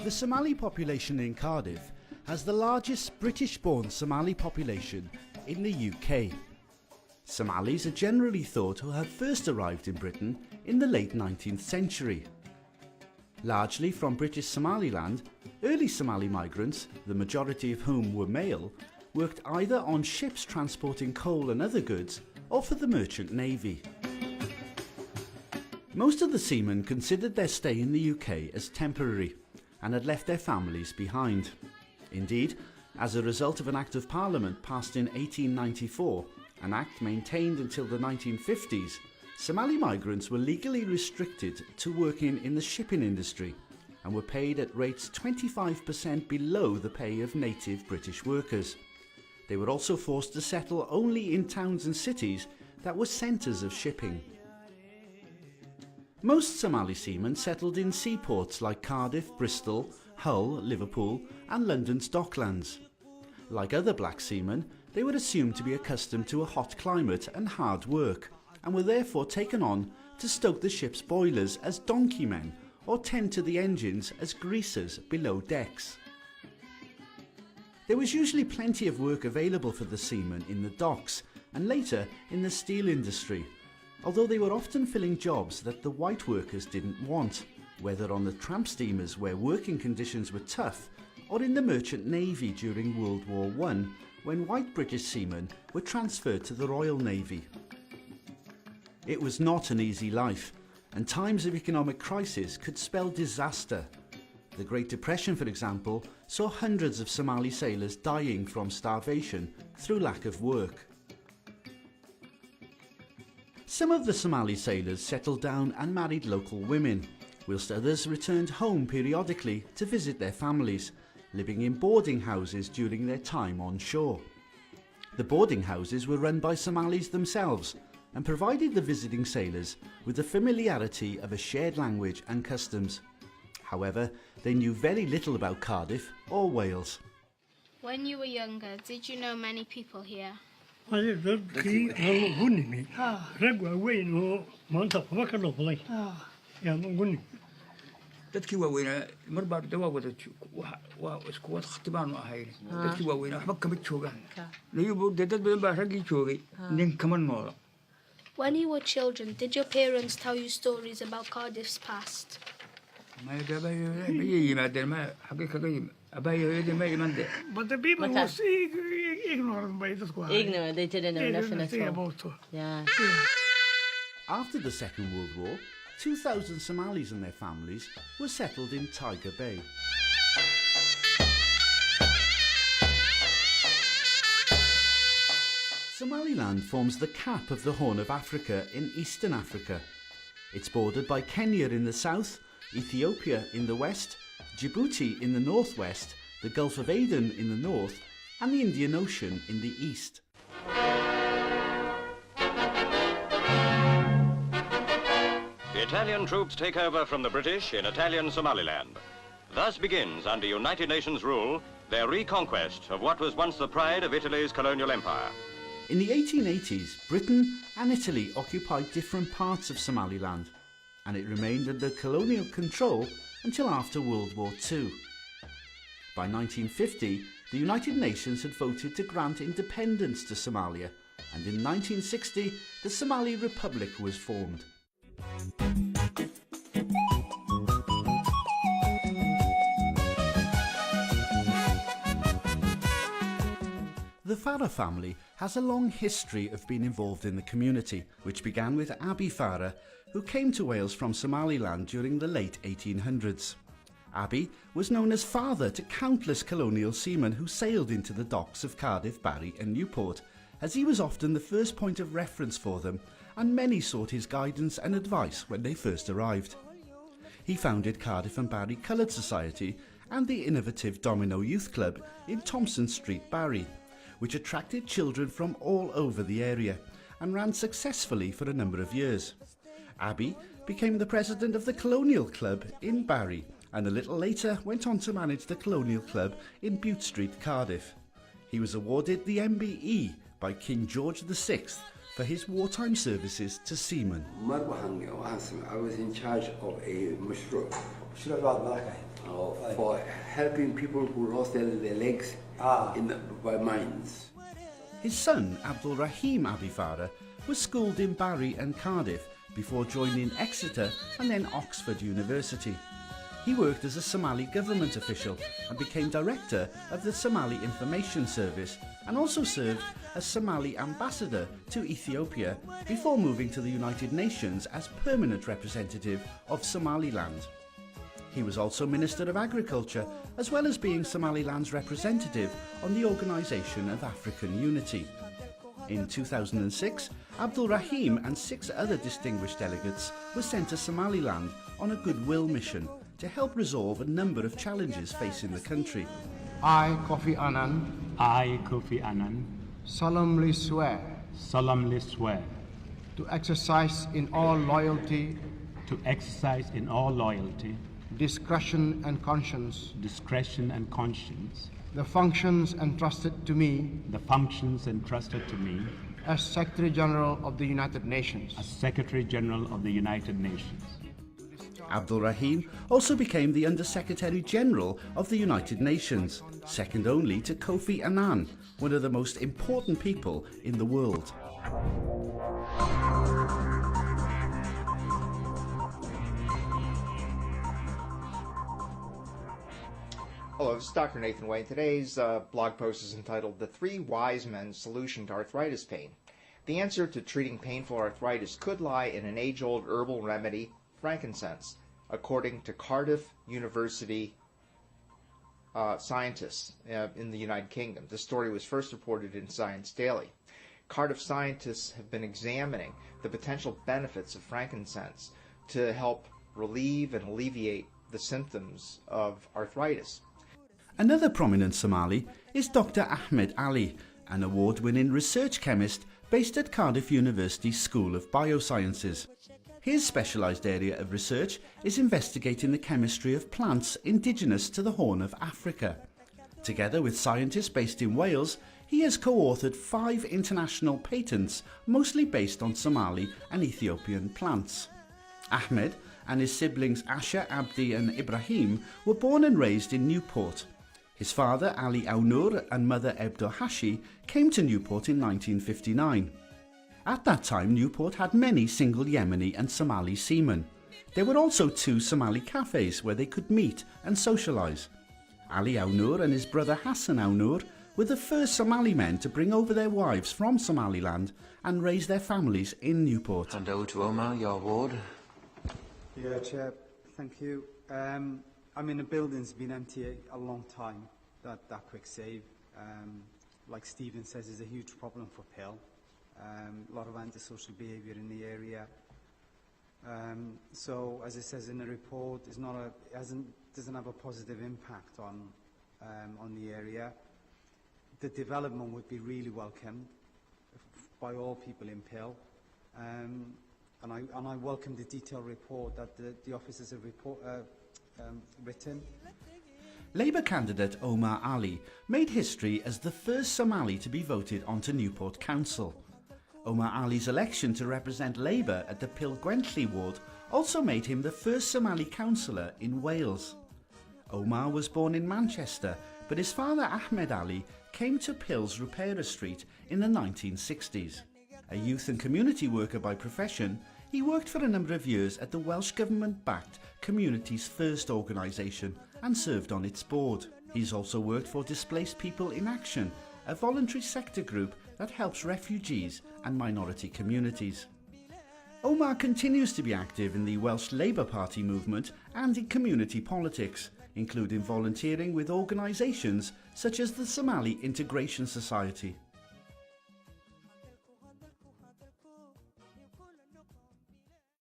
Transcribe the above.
The Somali population in Cardiff has the largest British-born Somali population in the UK. Somalis are generally thought to have first arrived in Britain in the late 19th century. Largely from British Somaliland, early Somali migrants, the majority of whom were male, worked either on ships transporting coal and other goods or for the merchant navy. Most of the seamen considered their stay in the UK as temporary and had left their families behind. Indeed, as a result of an Act of Parliament passed in 1894, an act maintained until the 1950s, Somali migrants were legally restricted to working in the shipping industry and were paid at rates 25% below the pay of native British workers. They were also forced to settle only in towns and cities that were centres of shipping. Most Somali seamen settled in seaports like Cardiff, Bristol, Hull, Liverpool and London's Docklands. Like other black seamen, they were assumed to be accustomed to a hot climate and hard work, and were therefore taken on to stoke the ship's boilers as donkey men or tend to the engines as greasers below decks. There was usually plenty of work available for the seamen in the docks and later in the steel industry, although they were often filling jobs that the white workers didn't want, whether on the tramp steamers where working conditions were tough, or in the merchant navy during World War I, when white British seamen were transferred to the Royal Navy. It was not an easy life, and times of economic crisis could spell disaster. The Great Depression, for example, saw hundreds of Somali sailors dying from starvation through lack of work. Some of the Somali sailors settled down and married local women, whilst others returned home periodically to visit their families, living in boarding houses during their time on shore. The boarding houses were run by Somalis themselves and provided the visiting sailors with the familiarity of a shared language and customs. However, they knew very little about Cardiff or Wales. When you were younger, did you know many people here? dadkii waaweynaa mar baa dawaa wada waa isku wada khatibaan ahayn dadkii waaweynaa waxba kama joogaan niyo dad badan baa ragii joogay nin kama noola. When you were children, did your parents tell you stories about Cardiff's past? ma yimaadeen ma xagee kaga abaayooyadii ma imande. But the people was ignorant by this one. Ignorant, they didn't know nothing at all. Yeah. After the Second World War, 2,000 Somalis and their families were settled in Tiger Bay. Somaliland forms the cap of the Horn of Africa in Eastern Africa. It's bordered by Kenya in the south, Ethiopia in the west, Djibouti in the northwest, the Gulf of Aden in the north, and the Indian Ocean in the east. Italian troops take over from the British in Italian Somaliland. Thus begins, under United Nations rule, their reconquest of what was once the pride of Italy's colonial empire. In the 1880s, Britain and Italy occupied different parts of Somaliland, and it remained under colonial control until after World War II. By 1950, the United Nations had voted to grant independence to Somalia, and in 1960, the Somali Republic was formed. The Farah family has a long history of being involved in the community, which began with Abi Farah, who came to Wales from Somaliland during the late 1800s. Abi was known as father to countless colonial seamen who sailed into the docks of Cardiff, Barry and Newport, as he was often the first point of reference for them, and many sought his guidance and advice when they first arrived. He founded Cardiff and Barry Coloured Society and the innovative Domino Youth Club in Thompson Street, Barry, which attracted children from all over the area and ran successfully for a number of years. Abi became the president of the Colonial Club in Barry, and a little later went on to manage the Colonial Club in Bute Street, Cardiff. He was awarded the MBE by King George VI for his wartime services to seamen. I was in charge of a مشروع بعد for helping people who lost their legs by mines. His son, Abdul Rahim Abifara, was schooled in Barry and Cardiff before joining Exeter and then Oxford University. He worked as a Somali government official and became director of the Somali Information Service, and also served as Somali ambassador to Ethiopia before moving to the United Nations as permanent representative of Somaliland. He was also Minister of Agriculture, as well as being Somaliland's representative on the Organisation of African Unity. In 2006, Abdul Rahim and 6 other distinguished delegates were sent to Somaliland on a goodwill mission to help resolve a number of challenges facing the country. I, Kofi Annan, solemnly swear to exercise in all loyalty, discretion and conscience, the functions entrusted to me as Secretary General of the United Nations. Abdul Rahim also became the Under-Secretary General of the United Nations, second only to Kofi Annan, one of the most important people in the world. Hello, this is Dr. Nathan Way. Today's blog post is entitled The 3 Wise Men's Solution to Arthritis Pain. The answer to treating painful arthritis could lie in an age-old herbal remedy, frankincense, according to Cardiff University scientists in the United Kingdom. This story was first reported in Science Daily. Cardiff scientists have been examining the potential benefits of frankincense to help relieve and alleviate the symptoms of arthritis. Another prominent Somali is Dr. Ahmed Ali, an award-winning research chemist based at Cardiff University School of Biosciences. His specialised area of research is investigating the chemistry of plants indigenous to the Horn of Africa. Together with scientists based in Wales, he has co-authored 5 international patents, mostly based on Somali and Ethiopian plants. Ahmed and his siblings Asha, Abdi and Ibrahim were born and raised in Newport. His father, Ali Awnur, and mother, Ebdo Hashi, came to Newport in 1959. At that time, Newport had many single Yemeni and Somali seamen. There were also 2 Somali cafes where they could meet and socialise. Ali Awnur and his brother Hassan Awnur were the first Somali men to bring over their wives from Somaliland and raise their families in Newport. And over to Omar, your ward. Yeah, Chair, thank you. I mean, the building's been empty a long time, that quick save. Like Stephen says, is a huge problem for Pell. A lot of antisocial behaviour in the area. So, as it says in the report, doesn't have a positive impact on the area. The development would be really welcomed by all people in Pell. And I welcome the detailed report that the officers have written. Labour candidate Omar Ali made history as the first Somali to be voted onto Newport Council. Omar Ali's election to represent Labour at the Pil-Gwenlli ward also made him the first Somali councillor in Wales. Omar was born in Manchester, but his father Ahmed Ali came to Pil's Rupera Street in the 1960s. A youth and community worker by profession, he worked for a number of years at the Welsh Government-backed Communities First organisation and served on its board. He's also worked for Displaced People in Action, a voluntary sector group that helps refugees and minority communities. Omar continues to be active in the Welsh Labour Party movement and in community politics, including volunteering with organisations such as the Somali Integration Society.